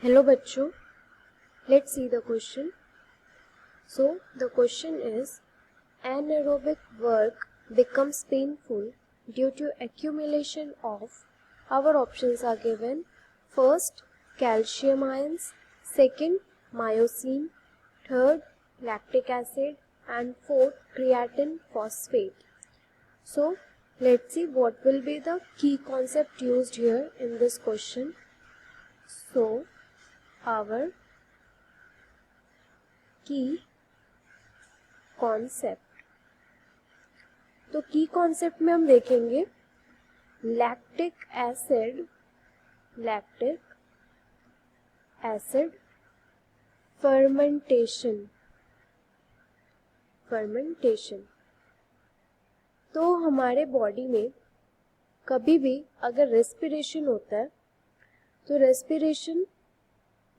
Hello बच्चों, let's see the question. So the question is, anaerobic work becomes painful due to accumulation of, our options are given, first calcium ions, second myosin, third lactic acid and fourth creatine phosphate. So let's see what will be the key concept used here in this question. So our की concept, तो की concept में हम देखेंगे lactic acid fermentation. तो हमारे body में कभी भी अगर रेस्पिरेशन होता है तो रेस्पिरेशन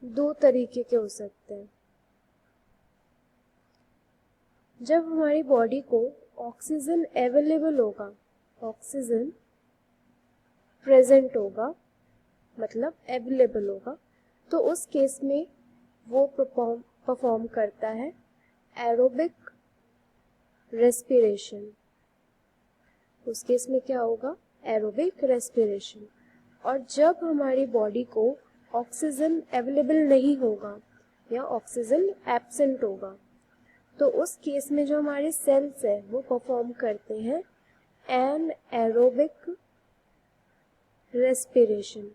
दो तरीके के हो सकते हैं। जब हमारी बॉडी को ऑक्सीजन अवेलेबल होगा, ऑक्सीजन प्रेजेंट होगा, मतलब अवेलेबल होगा, तो उस केस में वो परफॉर्म करता है एरोबिक रेस्पिरेशन। उस केस में क्या होगा? Aerobic respiration. और जब हमारी बॉडी को ऑक्सीजन अवेलेबल नहीं होगा या ऑक्सीजन एब्सेंट होगा, तो उस केस में जो हमारे सेल्स है वो परफॉर्म करते हैं एनएरोबिक रेस्पिरेशन।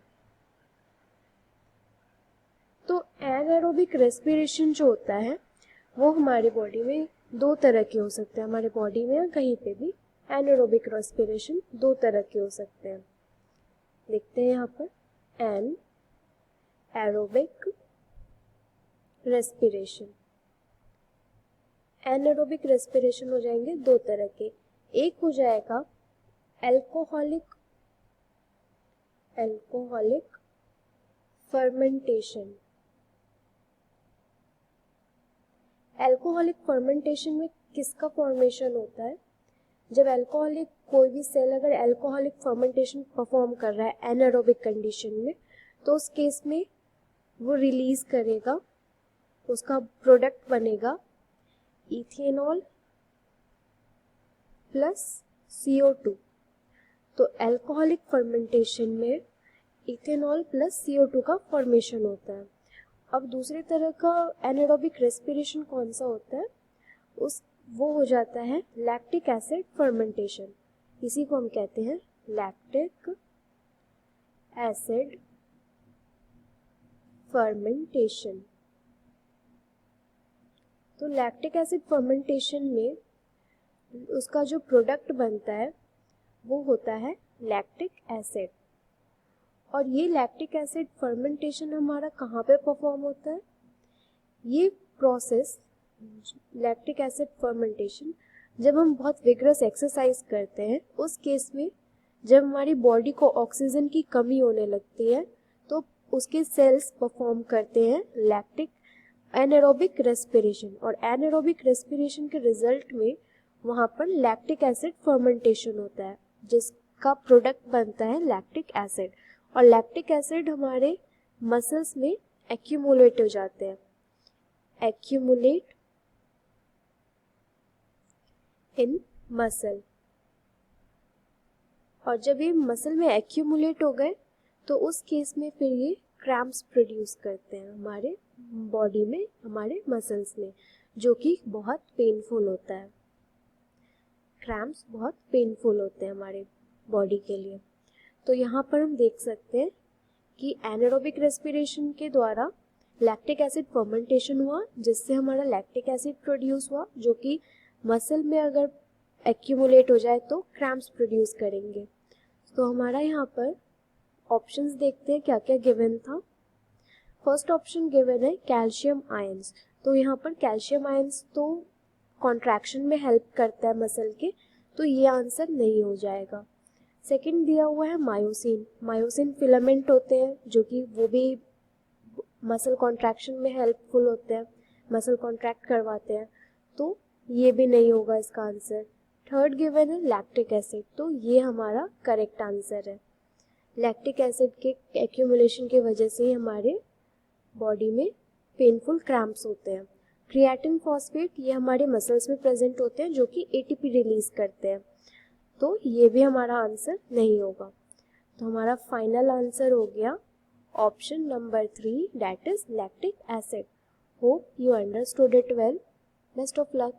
तो एनएरोबिक रेस्पिरेशन जो होता है वो हमारी बॉडी में दो तरह के हो सकते हैं। हमारे बॉडी में या कहीं पे भी एनएरोबिक रेस्पिरेशन दो तरह के हो सकते हैं। देखते हैं यहाँ पर एनएरोबिक रेस्पिरेशन। एनारोबिक रेस्पिरेशन हो जाएंगे दो तरह के। एक हो जाएगा एल्कोहलिक फर्मेंटेशन। एल्कोहलिक फर्मेंटेशन में किसका फॉर्मेशन होता है? जब एल्कोहलिक कोई भी सेल अगर एल्कोहलिक फर्मेंटेशन परफॉर्म कर रहा है एनारोबिक कंडीशन में, तो उस केस में वो रिलीज करेगा, उसका प्रोडक्ट बनेगा इथेनॉल प्लस CO2। तो एल्कोहलिक फर्मेंटेशन में इथेनॉल प्लस CO2 का फॉर्मेशन होता है। अब दूसरे तरह का एनारोबिक रेस्पिरेशन कौन सा होता है? वो हो जाता है लैक्टिक एसिड फर्मेंटेशन। इसी को हम कहते हैं लैक्टिक एसिड फर्मेंटेशन। तो लैक्टिक एसिड फर्मेंटेशन में उसका जो प्रोडक्ट बनता है वो होता है लैक्टिक एसिड। और ये लैक्टिक एसिड फर्मेंटेशन हमारा कहाँ पे परफॉर्म होता है? ये प्रोसेस लैक्टिक एसिड फर्मेंटेशन जब हम बहुत विग्रस एक्सरसाइज करते हैं, उस केस में जब हमारी बॉडी को ऑक्सीजन की कमी होने लगती है तो उसके सेल्स परफॉर्म करते हैं लैक्टिक एनारोबिक रेस्पिरेशन। और एनारोबिक रेस्पिरेशन के रिजल्ट में वहाँ पर लैक्टिक एसिड फर्मेंटेशन होता है जिसका प्रोडक्ट बनता है लैक्टिक एसिड। और लैक्टिक एसिड हमारे मसल्स में एक्यूमुलेट हो जाते हैं, एक्यूमुलेट इन मसल। और जब ये मसल में एक्यूमुलेट हो गए तो उस केस में फिर ये क्रैम्प्स प्रोड्यूस करते हैं हमारे बॉडी में, हमारे मसल्स में, जो कि बहुत पेनफुल होता है। क्रैम्प्स बहुत पेनफुल होते हैं हमारे बॉडी के लिए। तो यहाँ पर हम देख सकते हैं कि एनारोबिक रेस्पिरेशन के द्वारा लैक्टिक एसिड फर्मेंटेशन हुआ जिससे हमारा लैक्टिक एसिड प्रोड्यूस हुआ, जो कि मसल में अगर एक्यूमुलेट हो जाए तो क्रैम्प्स प्रोड्यूस करेंगे। तो हमारा यहाँ पर ऑप्शंस देखते हैं क्या क्या गिवन था। फर्स्ट ऑप्शन गिवन है कैल्शियम आयंस। तो यहाँ पर कैल्शियम आयंस तो कॉन्ट्रैक्शन में हेल्प करता है मसल के, तो ये आंसर नहीं हो जाएगा। सेकंड दिया हुआ है मायोसिन। मायोसिन फिलामेंट होते हैं जो कि वो भी मसल कॉन्ट्रैक्शन में हेल्पफुल होते हैं, मसल कॉन्ट्रैक्ट करवाते हैं, तो ये भी नहीं होगा इसका आंसर। थर्ड गिवन है लैक्टिक एसिड, तो ये हमारा करेक्ट आंसर है। लैक्टिक एसिड के एक्यूमुलेशन की वजह से ही हमारे बॉडी में पेनफुल क्रैम्प्स होते हैं। क्रिएटिन फॉस्फेट ये हमारे मसल्स में प्रेजेंट होते हैं जो कि एटीपी रिलीज करते हैं, तो ये भी हमारा आंसर नहीं होगा। तो हमारा फाइनल आंसर हो गया option number 3, that is lactic acid. Hope you understood it well. Best of luck.